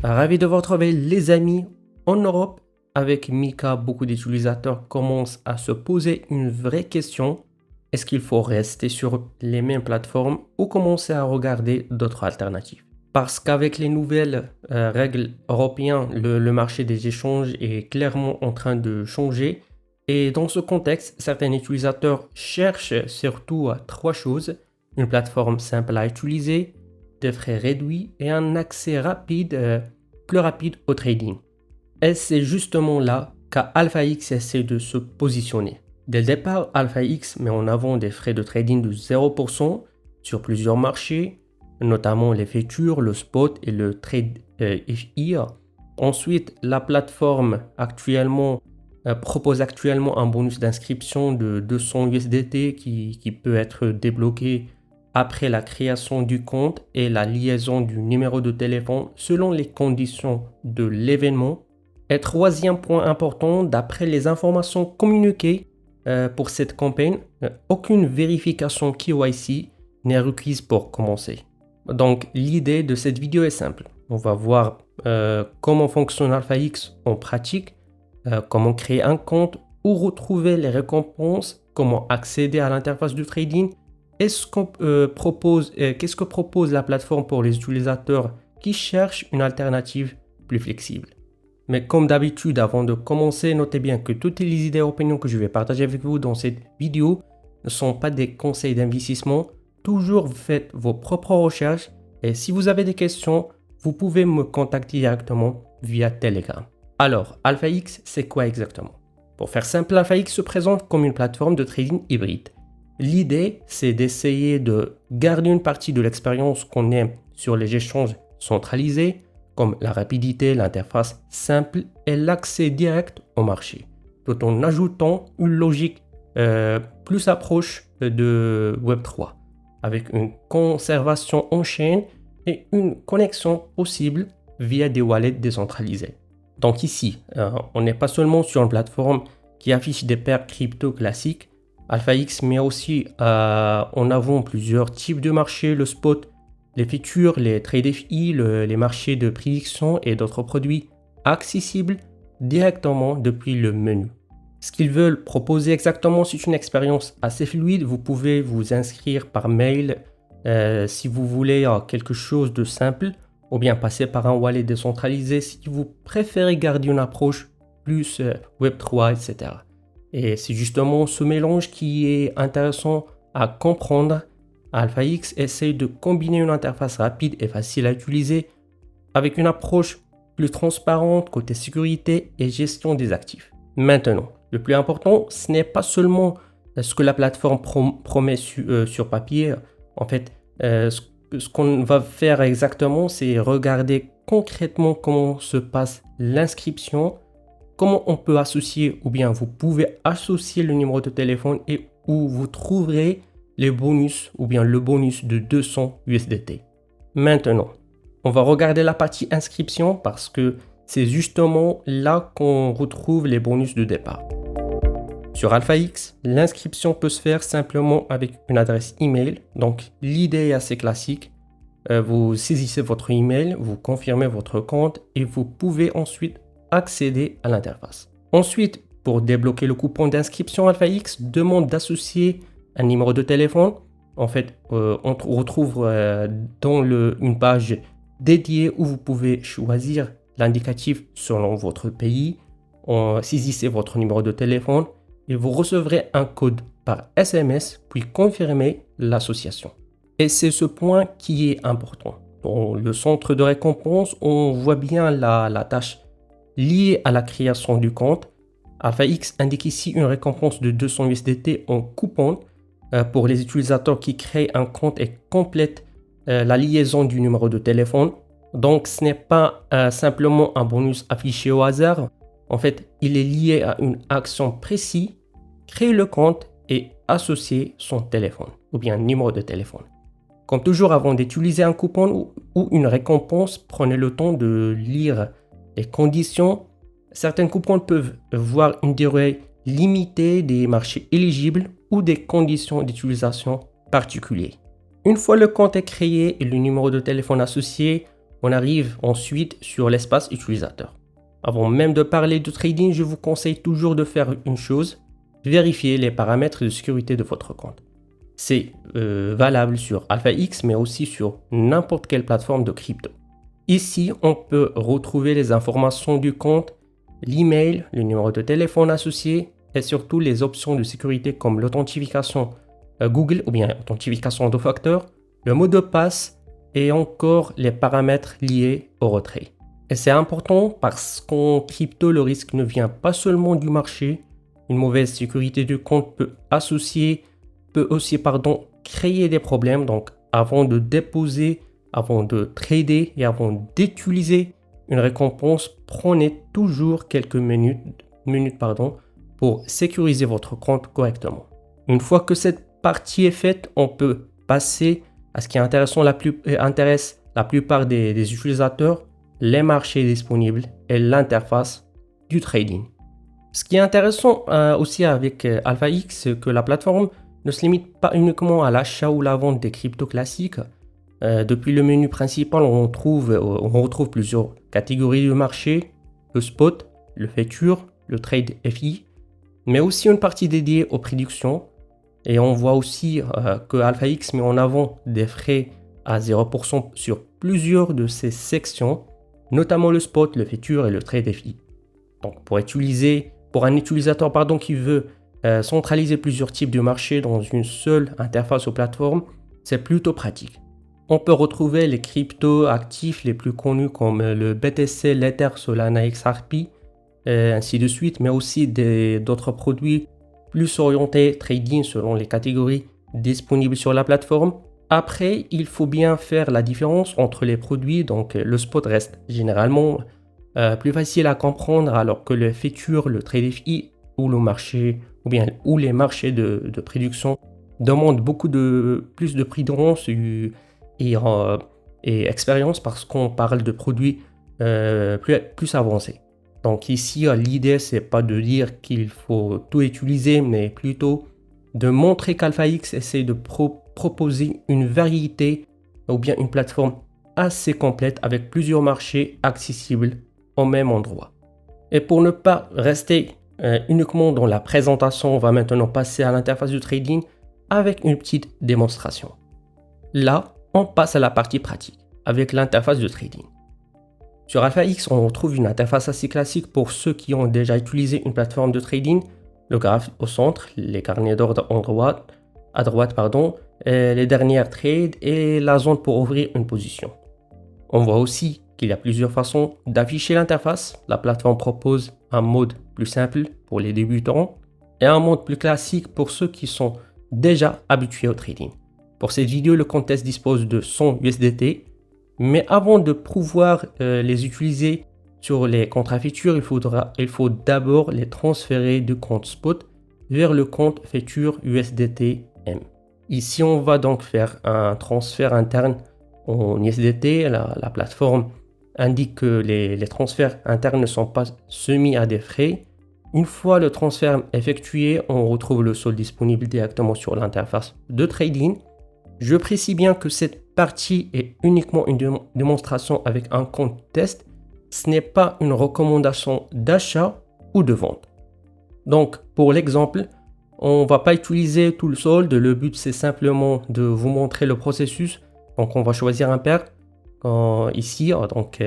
Ravi de vous retrouver les amis. En Europe, avec Mika, beaucoup d'utilisateurs commencent à se poser une vraie question. Est-ce qu'il faut rester sur les mêmes plateformes ou commencer à regarder d'autres alternatives? Parce qu'avec les nouvelles règles européennes, le marché des échanges est clairement en train de changer. Et dans ce contexte, certains utilisateurs cherchent surtout à trois choses: une plateforme simple à utiliser, des frais réduits et un accès rapide, plus rapide au trading. Et c'est justement là qu'AlphaX essaie de se positionner. Dès le départ, AlphaX met en avant des frais de trading de 0% sur plusieurs marchés, notamment les futurs, le spot et le trade FI. Ensuite, la plateforme propose actuellement un bonus d'inscription de 200 USDT qui peut être débloqué après la création du compte et la liaison du numéro de téléphone selon les conditions de l'événement. Et troisième point important, d'après les informations communiquées pour cette campagne, aucune vérification KYC n'est requise pour commencer. Donc l'idée de cette vidéo est simple. On va voir comment fonctionne AlphaX en pratique, comment créer un compte, où retrouver les récompenses, comment accéder à l'interface du trading. Qu'est-ce que propose la plateforme pour les utilisateurs qui cherchent une alternative plus flexible? Mais comme d'habitude, avant de commencer, notez bien que toutes les idées et opinions que je vais partager avec vous dans cette vidéo ne sont pas des conseils d'investissement. Toujours faites vos propres recherches et si vous avez des questions, vous pouvez me contacter directement via Telegram. Alors, AlphaX, c'est quoi exactement? Pour faire simple, AlphaX se présente comme une plateforme de trading hybride. L'idée, c'est d'essayer de garder une partie de l'expérience qu'on aime sur les échanges centralisés, comme la rapidité, l'interface simple et l'accès direct au marché, tout en ajoutant une logique plus approche de Web3, avec une conservation en chaîne et une connexion possible via des wallets décentralisés. Donc ici, on n'est pas seulement sur une plateforme qui affiche des paires crypto classiques. AlphaX met aussi en avant plusieurs types de marchés, le spot, les futurs, les trades FI, les marchés de prédiction et d'autres produits accessibles directement depuis le menu. Ce qu'ils veulent proposer exactement, c'est une expérience assez fluide. Vous pouvez vous inscrire par mail si vous voulez quelque chose de simple, ou bien passer par un wallet décentralisé si vous préférez garder une approche plus Web3, etc. Et c'est justement ce mélange qui est intéressant à comprendre. AlphaX essaye de combiner une interface rapide et facile à utiliser avec une approche plus transparente côté sécurité et gestion des actifs. Maintenant, le plus important, ce n'est pas seulement ce que la plateforme promet sur papier. En fait, ce qu'on va faire exactement, c'est regarder concrètement comment se passe l'inscription, comment on peut associer, ou bien vous pouvez associer le numéro de téléphone et où vous trouverez les bonus, ou bien le bonus de 200 USDT. Maintenant, on va regarder la partie inscription parce que c'est justement là qu'on retrouve les bonus de départ. Sur AlphaX, l'inscription peut se faire simplement avec une adresse email. Donc l'idée est assez classique. Vous saisissez votre email, vous confirmez votre compte et vous pouvez ensuite accéder à l'interface. Ensuite, pour débloquer le coupon d'inscription, AlphaX demande d'associer un numéro de téléphone. En fait, on retrouve dans une page dédiée où vous pouvez choisir l'indicatif selon votre pays. Saisissez votre numéro de téléphone et vous recevrez un code par SMS puis confirmez l'association. Et c'est ce point qui est important. Dans le centre de récompense, on voit bien la tâche liée à la création du compte. AlphaX indique ici une récompense de 200 USDT en coupon pour les utilisateurs qui créent un compte et complètent la liaison du numéro de téléphone. Donc ce n'est pas simplement un bonus affiché au hasard. En fait, il est lié à une action précise: créer le compte et associer son téléphone ou bien numéro de téléphone. Comme toujours, avant d'utiliser un coupon ou une récompense, prenez le temps de lire les conditions. Certains coupons peuvent voir une durée limitée, des marchés éligibles ou des conditions d'utilisation particulières. Une fois le compte est créé et le numéro de téléphone associé, on arrive ensuite sur l'espace utilisateur. Avant même de parler de trading, je vous conseille toujours de faire une chose, vérifier les paramètres de sécurité de votre compte. C'est valable sur AlphaX, mais aussi sur n'importe quelle plateforme de crypto. Ici, on peut retrouver les informations du compte, l'email, le numéro de téléphone associé et surtout les options de sécurité comme l'authentification Google ou bien authentification deux facteurs, le mot de passe et encore les paramètres liés au retrait. Et c'est important parce qu'en crypto, le risque ne vient pas seulement du marché. Une mauvaise sécurité du compte peut aussi créer des problèmes. Donc, avant de déposer, avant de trader et avant d'utiliser une récompense, prenez toujours quelques minutes pour sécuriser votre compte correctement. Une fois que cette partie est faite, on peut passer à ce qui intéresse la plupart des utilisateurs, les marchés disponibles et l'interface du trading. Ce qui est intéressant aussi avec AlphaX, c'est que la plateforme ne se limite pas uniquement à l'achat ou la vente des cryptos classiques. Depuis le menu principal, on retrouve plusieurs catégories de marché, le spot, le futur, le trade FI, mais aussi une partie dédiée aux prédictions. Et on voit aussi que AlphaX met en avant des frais à 0% sur plusieurs de ces sections, notamment le spot, le futur et le trade FI. Donc pour un utilisateur qui veut centraliser plusieurs types de marchés dans une seule interface ou plateforme, c'est plutôt pratique. On peut retrouver les cryptos actifs les plus connus comme le BTC, l'Ether, Solana, XRP, ainsi de suite, mais aussi d'autres produits plus orientés trading selon les catégories disponibles sur la plateforme. Après, il faut bien faire la différence entre les produits, donc le spot reste généralement plus facile à comprendre alors que le futur, le trade FI ou les marchés de prédiction demandent plus de prudence et expérience parce qu'on parle de produits plus avancés. Donc ici, l'idée, c'est pas de dire qu'il faut tout utiliser, mais plutôt de montrer qu'AlphaX essaie de proposer une variété ou bien une plateforme assez complète avec plusieurs marchés accessibles au même endroit. Et pour ne pas rester uniquement dans la présentation, on va maintenant passer à l'interface du trading avec une petite démonstration. Là, on passe à la partie pratique avec l'interface de trading. Sur AlphaX, on retrouve une interface assez classique pour ceux qui ont déjà utilisé une plateforme de trading. Le graphe au centre, les carnets d'ordre à droite, les dernières trades et la zone pour ouvrir une position. On voit aussi qu'il y a plusieurs façons d'afficher l'interface. La plateforme propose un mode plus simple pour les débutants et un mode plus classique pour ceux qui sont déjà habitués au trading. Pour cette vidéo, le compte test dispose de 100 USDT. Mais avant de pouvoir les utiliser sur les contrats futurs, il faut d'abord les transférer du compte spot vers le compte futur USDT-M. Ici, on va donc faire un transfert interne en USDT. La plateforme indique que les transferts internes ne sont pas soumis à des frais. Une fois le transfert effectué, on retrouve le solde disponible directement sur l'interface de trading. Je précise bien que cette partie est uniquement une démonstration avec un compte test. Ce n'est pas une recommandation d'achat ou de vente. Donc, pour l'exemple, on ne va pas utiliser tout le solde. Le but, c'est simplement de vous montrer le processus. Donc, on va choisir un pair ici. Donc,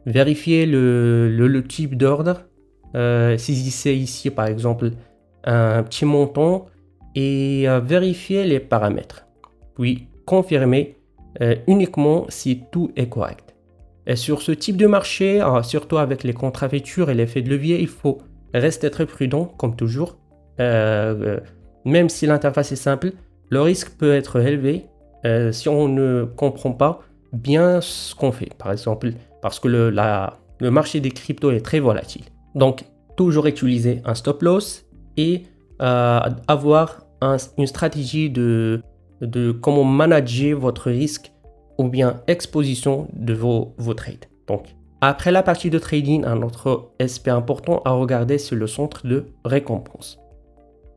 vérifier le type d'ordre. Saisissez ici, par exemple, un petit montant et vérifier les paramètres. Puis confirmer uniquement si tout est correct. Et sur ce type de marché, surtout avec les contrats futurs et l'effet de levier, il faut rester très prudent comme toujours. Même si l'interface est simple, le risque peut être élevé si on ne comprend pas bien ce qu'on fait. Par exemple, parce que le marché des cryptos est très volatile. Donc, toujours utiliser un stop loss et avoir une stratégie de comment manager votre risque ou bien exposition de vos trades. Donc, après la partie de trading, un autre aspect important à regarder, c'est le centre de récompense.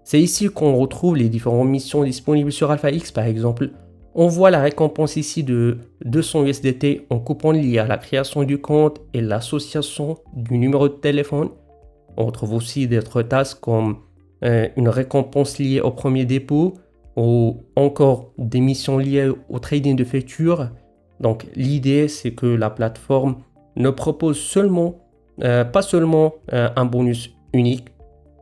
C'est ici qu'on retrouve les différentes missions disponibles sur AlphaX. Par exemple, On voit la récompense ici de 200 USDT en coupon lié à la création du compte et l'association du numéro de téléphone. On retrouve aussi d'autres tasks comme une récompense liée au premier dépôt ou encore des missions liées au trading de futurs. Donc l'idée, c'est que la plateforme ne propose pas seulement un bonus unique,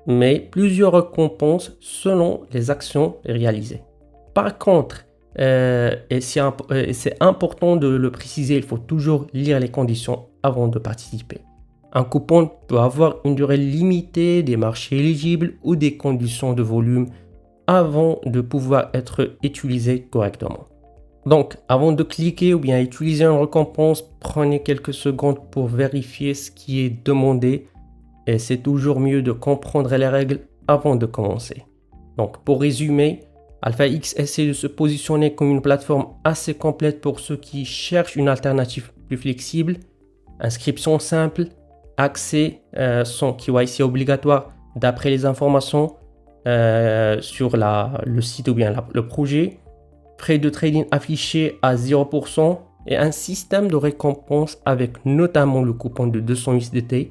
mais plusieurs récompenses selon les actions réalisées. Par contre, et c'est important de le préciser, il faut toujours lire les conditions avant de participer. Un coupon peut avoir une durée limitée, des marchés éligibles ou des conditions de volume avant de pouvoir être utilisé correctement. Donc, avant de cliquer ou bien utiliser une récompense, prenez quelques secondes pour vérifier ce qui est demandé et c'est toujours mieux de comprendre les règles avant de commencer. Donc, pour résumer, AlphaX essaie de se positionner comme une plateforme assez complète pour ceux qui cherchent une alternative plus flexible, inscription simple, accès sans KYC obligatoire d'après les informations sur le site ou bien le projet, frais de trading affichés à 0% et un système de récompense avec notamment le coupon de 200 USDT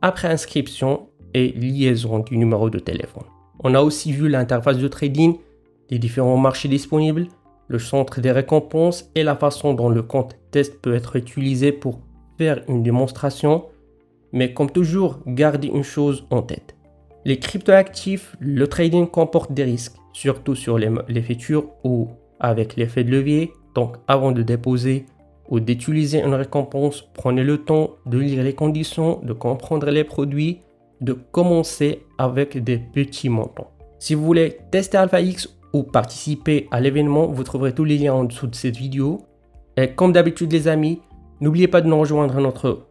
après inscription et liaison du numéro de téléphone. On a aussi vu l'interface de trading, les différents marchés disponibles, le centre des récompenses et la façon dont le compte test peut être utilisé pour faire une démonstration. Mais comme toujours, gardez une chose en tête. Les cryptoactifs, le trading comporte des risques, surtout sur les futurs ou avec l'effet de levier. Donc avant de déposer ou d'utiliser une récompense, prenez le temps de lire les conditions, de comprendre les produits, de commencer avec des petits montants. Si vous voulez tester AlphaX ou participer à l'événement, vous trouverez tous les liens en dessous de cette vidéo. Et comme d'habitude les amis, n'oubliez pas de nous rejoindre à notre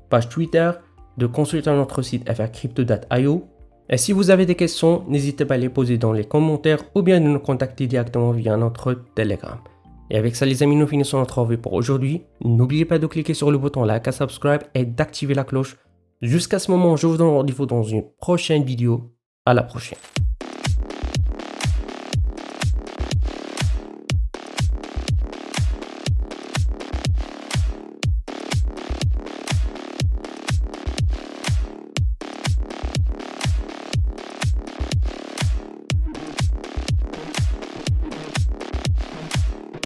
page Twitter, de consulter notre site frcrypto.io. Et si vous avez des questions, n'hésitez pas à les poser dans les commentaires ou bien de nous contacter directement via notre Telegram. Et avec ça les amis, nous finissons notre revue pour aujourd'hui. N'oubliez pas de cliquer sur le bouton like, à subscribe et d'activer la cloche. Jusqu'à ce moment, je vous donne rendez-vous dans une prochaine vidéo. À la prochaine.